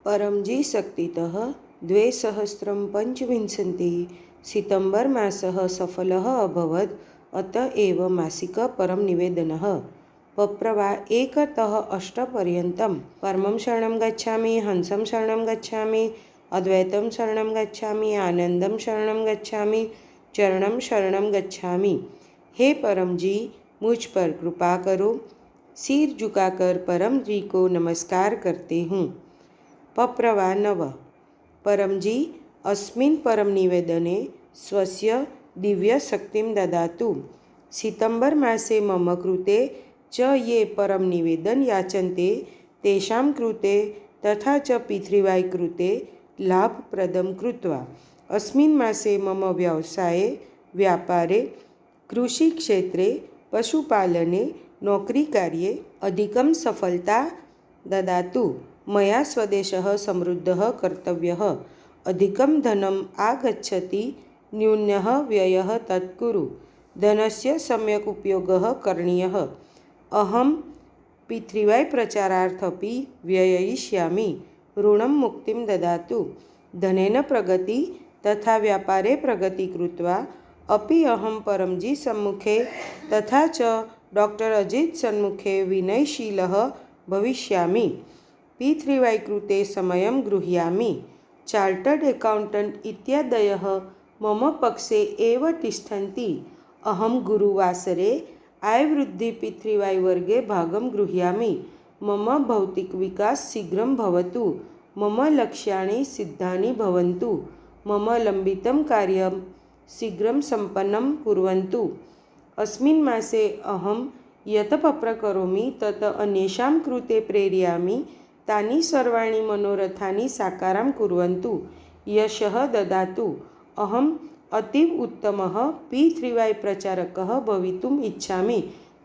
परमजी शक्तितः 2025 सितंबर मासः सफलः अभवत्। अत एव मासिक परम निवेदनः पप्रवा 1तः 8 पर्यन्तं परमं शरणं गच्छामि, हंसं शरणं गच्छामि, अद्वैतं शरणं गच्छामि, आनंदं शरणं गच्छामि, चरणं शरणं गच्छामि। हे परम जी, मुझ पर कृपा करो। सिर झुकाकर परम जी को नमस्कार करते हूँ। पप्रवा 9 परमजी अस्मिन् परम निवेदने स्वस्य दिव्यशक्तिं ददातु। सितंबर मासे मम कृते च ये परम निवेदन याचन्ते तेषां कृते तथा च पृथिव्याः कृते लाभप्रदं कृत्वा अस्मिन् मासे मम व्यवसाये, व्यापारे, कृषिक्षेत्रे, पशुपालने, नौकरीकार्ये अधिकं सफलता ददातु। मया स्वदेशः समृद्धः कर्तव्यः। अधिकं धनम् आगच्छति, न्यूनः व्ययः तत् कुरु। धनस्य सम्यक् उपयोगः करणीयः। अहं पृथिव्याः प्रचारार्थमपि व्यययिष्यामि। ऋणं मुक्तिं ददातु। धनेन प्रगति तथा व्यापारे प्रगति कृत्वा अपि अहं परमजी सम्मुखे तथा च डॉक्टर अजित सम्मुखे विनयशीलः भविष्यामि। पृथिव्याः कृते समयं गृह्णामि। चार्टर्ड अकाउण्टेण्ट् इत्यादयः मम पक्षे एव तिष्ठन्ति। अहं गुरुवासरे आयवृद्धि पृथिव्याः वर्गे भागं गृह्णामि। मम भौतिकविकास शीघ्रं भवतु। मम लक्ष्याणि सिद्धानि भवन्तु। मम लम्बितं कार्यं शीघ्रं सम्पन्नं कुर्वन्तु। अस्मिन् मासे अहं यत् करोमि तत् अन्येषां कृते प्रेरयामि। तानि सर्वाणि मनोरथानि साकारं कुर्वन्तु। यशः ददातु। अहम् अतीव उत्तमः पृथिव्याः प्रचारकः भवितुम् इच्छामि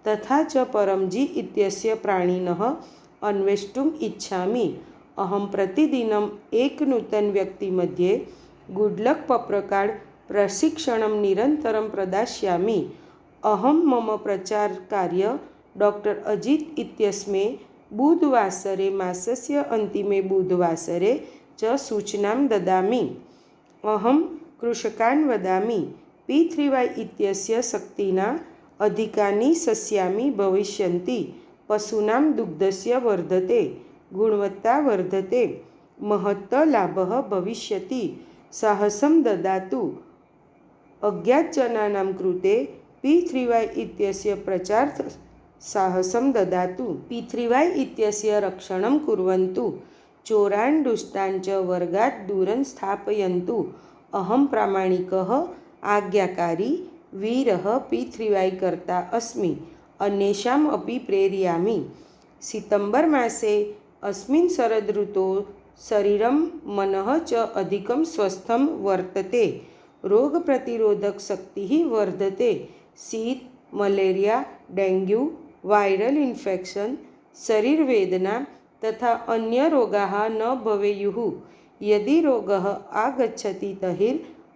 तथा च परमजी इत्यस्य प्राणिनः अन्वेष्टुम् इच्छामि। अहं प्रतिदिनम् एक नूतन व्यक्ति मध्ये गुड्लक पप्रकार्ड प्रशिक्षणं निरन्तरं प्रदास्यामि। अहं मम प्रचारकार्य डॉक्टर अजित इत्यस्मै बुधवासरे मासस्य अन्तिमे बुधवासरे च सूचनां ददामि। अहं कृषकान् वदामि, पृथिव्याः इत्यस्य शक्तिना अधिकानि सस्यानि भविष्यन्ति। पशूनां दुग्धस्य वर्धते, गुणवत्ता वर्धते, महत् लाभः भविष्यति। साहसं ददातु। अज्ञातजनानां कृते पृथिव्याः इत्यस्य प्रचारार्थ साहसं ददातु। पृथिव्याः इत्यस्य रक्षणं कुर्वन्तु। चोरान् दुष्टान् च वर्गात् दूरं स्थापयन्तु। अहं प्रामाणिकः, आज्ञाकारी, वीरः पृथिव्याः कर्ता अस्मि। अन्येषाम् अपि प्रेरयामि। सितंबर मासे अस्मिन् शरद ऋतौ शरीरं मनः च अधिकं स्वस्थं वर्तते। रोगप्रतिरोधक शक्तिः वर्धते। शीत, मलेरिया, डेंग्यू, वायरल इन्फेक्शन, शरीरवेदना तथा अन्य रोगाः न भवेयुः। यदि रोगः आगच्छति तर्हि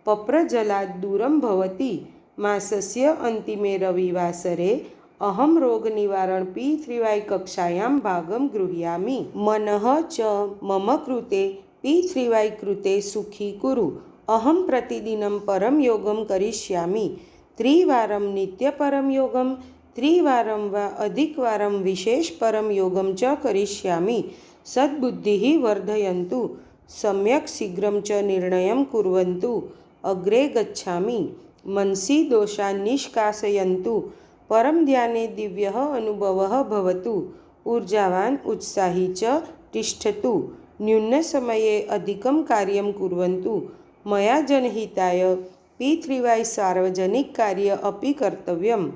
पप्रजलात् दूरं भवति। मासस्य अन्तिमे रविवासरे अहं रोगनिवारण पृथिव्याः कक्षायां भागं गृह्णामि। मनः च मम कृते पृथिव्याः कृते सुखी कुरु। अहं प्रतिदिनं परम योगं करिष्यामि। त्रिवारं नित्यपरम योगं, त्रिवारं वा अधिकवारं विशेष परम योगं च करिष्यामि। सद्बुद्धिः वर्धयन्तु। सम्यक् शीघ्रं च निर्णयं कुर्वन्तु। अग्रे गच्छामि। मनसि दोषान् निष्कासयन्तु। परम ध्याने दिव्यः अनुभवः भवतु। ऊर्जावान् उत्साही च तिष्ठतु। न्यूनसमये अधिकं कार्यं कुर्वन्तु। मया जनहिताय पृथिव्याः सार्वजनिककार्य अपि कर्तव्यम्।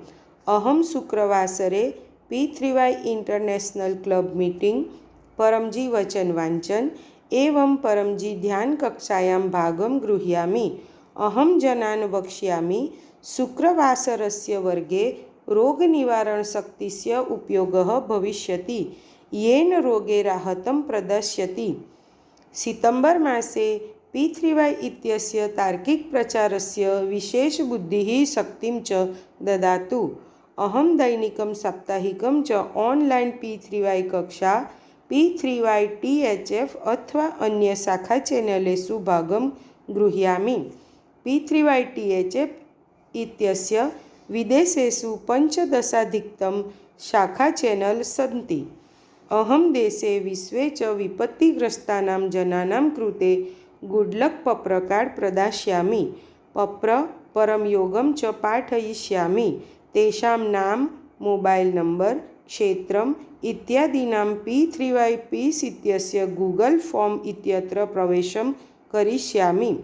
अहं शुक्रवासरे पृथिव्याः इंटरनेशनल क्लब मीटिंग, परमजी वचन वाचन एवं परमजी ध्यान कक्षायां भागं गृह्णामि। अहं जनान् वक्ष्यामि। शुक्रवासरस्य वर्गे रोगनिवारणशक्तिस्य उपयोगः भविष्यति, येन रोगे राहतं प्रदास्यति। सितंबर मासे पृथिव्याः इत्यस्य तार्किकप्रचारस्य विशेषबुद्धिः शक्तिं च ददातु। अहं दैनिकं साप्ताहिकं च ऑनलाइन पृथिव्याः कक्षा P3YTHF अथवा अन्य शाखा चैनलेषु भागं गृह्णामि। P3YTHF इत्यस्य विदेशेषु 15 शाखा चैनल सन्ति। अहं देशे विश्वे च विपत्तिग्रस्तानां जनानां कृते गुड्लक् पत्रकार्ड् प्रदास्यामि। परं योगं च पाठयिष्यामि। तेषां नाम, मोबाइल नंबर, क्षेत्रम् इत्यादीनां P3Y पीस् इत्यस्य गूगल फॉर्म इत्यत्र प्रवेशं करिष्यामि।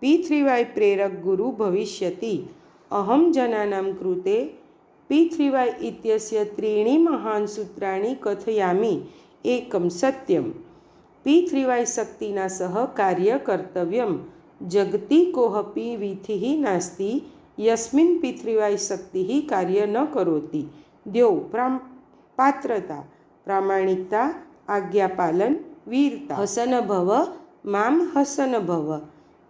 P3Y प्रेरक गुरु भविष्यति। अहं जनानां कृते P3Y इत्यस्य 3 महान् सूत्राणि कथयामि। एकं सत्यं। P3Y शक्तिना सह कार्य कर्तव्यं। जगति कोऽपि वीथिः नास्ति यस्मिन् P3Y शक्तिः कार्य न करोति। द्यौ पात्रता, प्रामाणिकता, आज्ञापालन, वीरता। हसन भव मां हसन भव।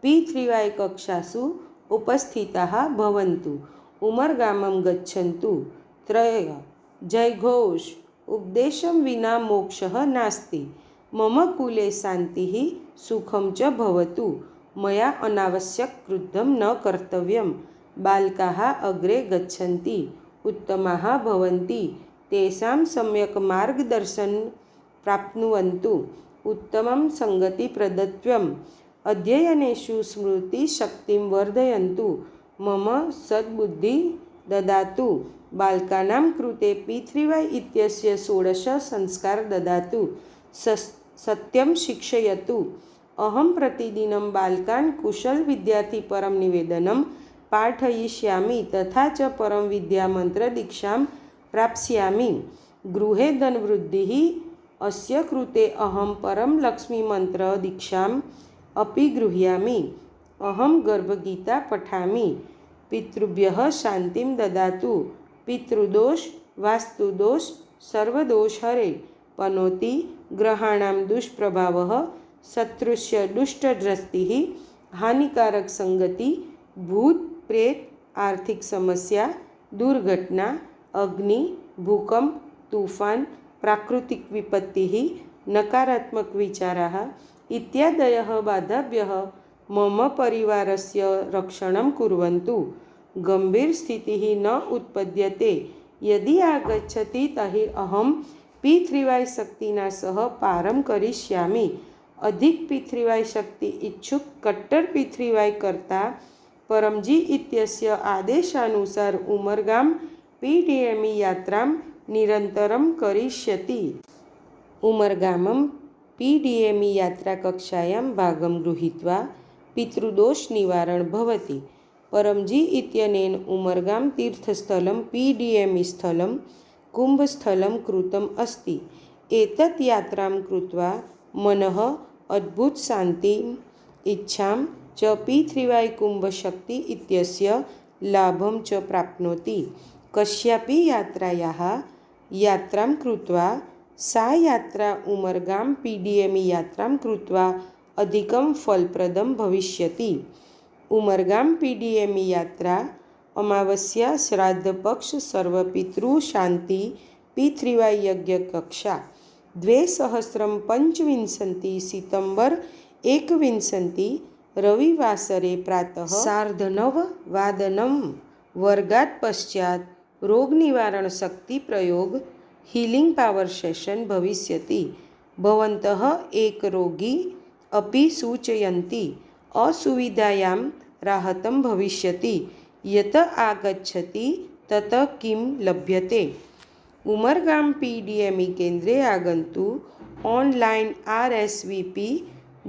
P3Y कक्षासु उपस्थिताः भवन्तु। उमरगामं गच्छन्तु। 3 जयघोष। उपदेशं विना मोक्षः नास्ति। मम कुले शान्तिः सुखं च भवतु। मया अनावश्यककृत्यं न कर्तव्यं। बालकाः अग्रे गच्छन्ति, उत्तमाः भवन्ति। तेषां सम्यक् मार्गदर्शनं प्राप्नुवन्तु। उत्तमं सङ्गति प्रदत्वम्। अध्ययनेषु स्मृतिशक्तिं वर्धयन्तु। मम सद्बुद्धिं ददातु। बालकानां कृते P3Y इत्यस्य 16 संस्कार ददातु। सत्यं शिक्षयतु। अहं प्रतिदिनं बालकान् कुशलविद्यार्थीपरं निवेदनं पाठयिष्यामि तथा च परं विद्यामन्त्रदीक्षां प्राप्स्यामि। गृहे धनवृद्धिः अस्य कृते अहं परं लक्ष्मीमन्त्रदीक्षाम् अपि गृह्णामि। अहं गर्भगीता पठामि। पितृभ्यः शान्तिं ददातु। पितृदोष, वास्तुदोष, सर्वदोषहरे। पनोति ग्रहाणां दुष्प्रभावः, शत्रुस्य दुष्टदृष्टिः, हानिकारक संगति, भूत प्रेत, आर्थिक समस्या, दुर्घटना, अग्नि, भूकंप, तूफान, प्राकृतिक विपत्तिः, नकारात्मक विचाराः इत्यादयः बाधाभ्यः मम परिवारस्य रक्षणं कुर्वन्तु। गंभीरस्थितिः न उत्पद्यते। यदि आगच्छति तर्हि अहं P3Y शक्तिना सह पारं करिष्यामि। अधिक P3Y शक्ति इच्छुक कट्टर P3Y कर्ता परमजी इत्यस्य आदेशानुसार उमरगाम PDME यात्रां निरन्तरं करिष्यति। उमरगामं PDME यात्राकक्षायां भागं गृहीत्वा पितृदोषनिवारणं भवति। परमजी इत्यनेन उमरगाम तीर्थस्थलं PDME स्थलं कुम्भस्थलं कृतम् अस्ति। एतत् यात्रां कृत्वा मनः अद्भुतशान्तिम् इच्छां च P3Y कुम्भशक्ति इत्यस्य लाभं च प्राप्नोति। कस्यापि यात्रां कृत्वा सा यात्रा उमरगाम PDME यात्रां कृत्वा अधिकं फलप्रदं भविष्यति। उमरगाम PDME यात्रा अमावस्या, श्राद्धपक्ष, सर्वपितृशान्ति P3Y यज्ञकक्षा 2025 सितंबर 21 रविवासरे प्रातः 9:30 वर्गात् पश्चात् रोगनिवारणशक्तिप्रयोग हीलिंग पावर सेशन भविष्यति। भवन्तः एक रोगी अपि सूचयन्ति। असुविधायां राहतं भविष्यति। यत आगच्छति तत किं लभ्यते। उमरगाम PDME केन्द्रे आगन्तु। Online RSVP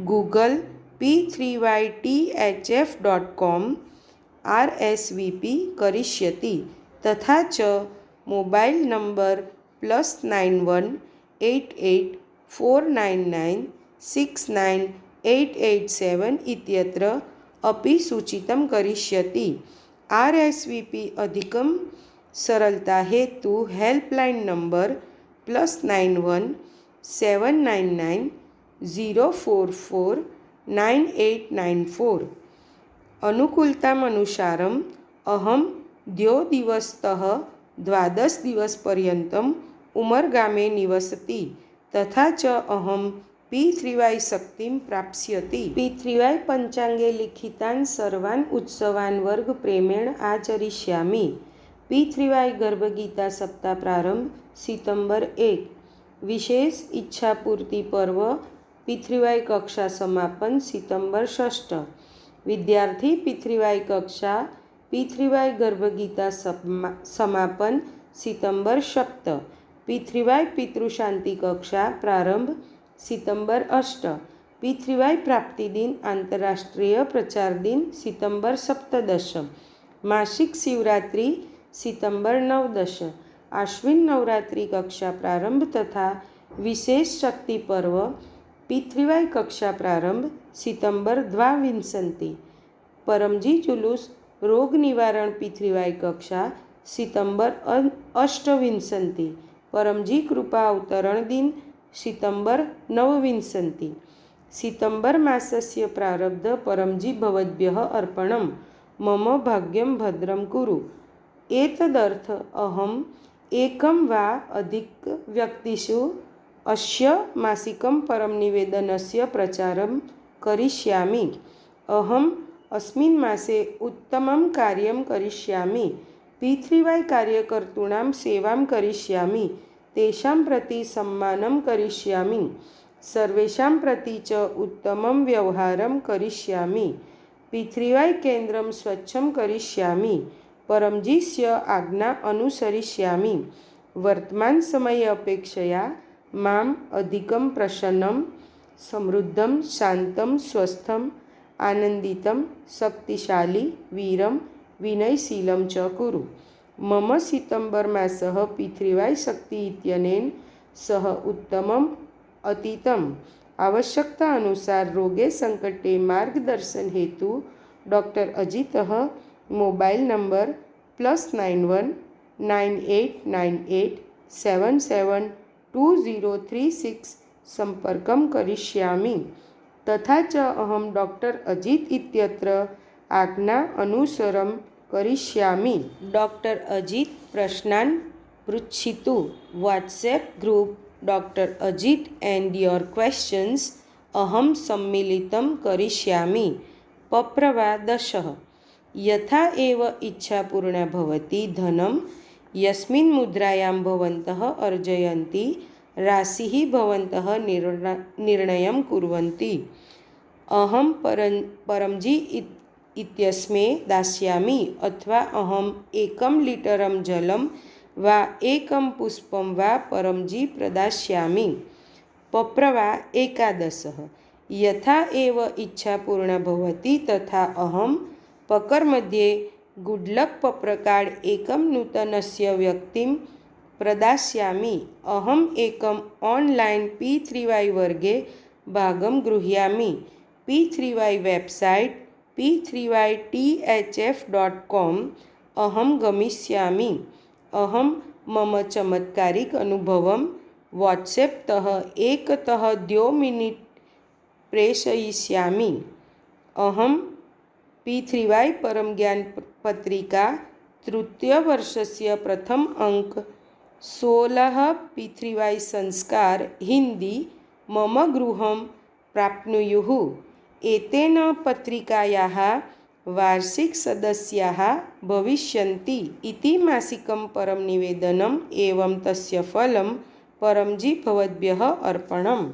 Google P3YTHF.com RSVP करिष्यति। तथा च मोबाइल नंबर +91 88 499 69887 इत्यत्र अपि सूचितं करिष्यति। RSVP अधिकं सरलता हेतु हेल्पलाइन नंबर +91 799 044 9894 अनुकूलतामनुसारम् अहं 2 दिवसतः 12 दिवसपर्यन्तम् उमरगामे निवसति। तथा च अहं P3Y शक्तिं प्राप्स्यति। P3Y पञ्चाङ्गे लिखितान् सर्वान् उत्सवान् वर्गप्रेमेण आचरिष्यामि। P3Y गर्भगीता सप्ताह प्रारंभ सितंबर 1। विशेष इच्छापूर्ति पर्व P3Y कक्षा समापन सितंबर 6। विद्यार्थी P3Y कक्षा P3Y गर्भगीता समापन सितंबर 7। P3Y पितृशांति कक्षा प्रारंभ सितंबर 8। P3Y प्राप्ति दिन अंतर्राष्ट्रीय प्रचार दिन सितंबर 17। मासिक शिवरात्रि सितंबर 9। आश्विन नवरात्रि कक्षा प्रारंभ तथा विशेष शक्ति पर्व P3Y कक्षा प्रारंभ सितंबर 22। परमजी जुलूस रोग निवारण P3Y कक्षा सितंबर 28। परमजी कृपा अवतरण दिन सितंबर 29। सितंबर मासस्य प्रारब्ध परमजी भवद्भ्यः अर्पणं मम भाग्यं भद्रं कुरु। एतदर्थ अहम् एकं वा अधिक व्यक्तिषु अस्य मासिकं परम निवेदनस्य प्रचारं करिष्यामि। अहम् अस्मिन् मासे उत्तमं कार्यं करिष्यामि। P3Y कार्यकर्तॄणां सेवां करिष्यामि। तेषां प्रति सम्मानं करिष्यामि। सर्वेषां प्रति च उत्तमं व्यवहारं करिष्यामि। P3Y केन्द्रं स्वच्छं करिष्यामि। परमजीस्य आज्ञा अनुसरिष्यामि। वर्तमान समये अपेक्षया माम् अधिकं प्रसन्नं, समृद्धं, शान्तं, स्वस्थं, आनन्दितं, शक्तिशाली, वीरं, विनयशीलं च कुरु। मम सितंबर मासः P3Y शक्ति इत्यनेन सह उत्तमम् अतीतम्। आवश्यकता अनुसार रोगे संकटे मार्गदर्शन हेतु डॉक्टर अजितः मोबाइल नंबर +91 9898 77 2036 संपर्कं करिष्यामि। तथा च अहं डॉक्टर अजित इत्यत्र आज्ञा अनुसरं करिष्यामि। डॉक्टर अजित प्रश्नान् पृच्छतु। WhatsApp group doctor Ajit and your questions अहं सम्मिलितं करिष्यामि। पप्रवादशः यथा एव इच्छा पूर्णा भवति धनं यस्मिन् मुद्रायां भवन्तः अर्जयन्ति राशिः भवन्तः निर्णयं कुर्वन्ति। अहं परमजी इत्यस्मै दास्यामि अथवा अहम् 1 लीटरं जलं वा 1 पुष्पं वा परमजी प्रदास्यामि। पप्रवा एकादशः यथा एव इच्छा पूर्णा भवति तथा अहं पकर्मध्ये गुड्लक् पप्रकार्ड् 1 नूतनस्य व्यक्तिं प्रदास्यामि। अहम् एकम् ऑनलाइन P3Y वर्गे भागं गृह्णामि। P3Y वेबसाइट p3ythf.com अहं गमिष्यामि। अहं मम चमत्कारिक अनुभवं व्हाट्सएप्तः 1 तः 2 मिनिट् प्रेषयिष्यामि। अहं P3Y परम ज्ञान पत्रिका तृतीयवर्षस्य प्रथम अंक 16 P3Y संस्कार हिंदी मम गृहं प्राप्नुयुः। एतेन पत्रिकायाः वार्षिक सदस्याः भविष्यन्ति इति मासिकं परम निवेदनम् एवं तस्य फलं परमजी भवद्भ्यः अर्पणम्।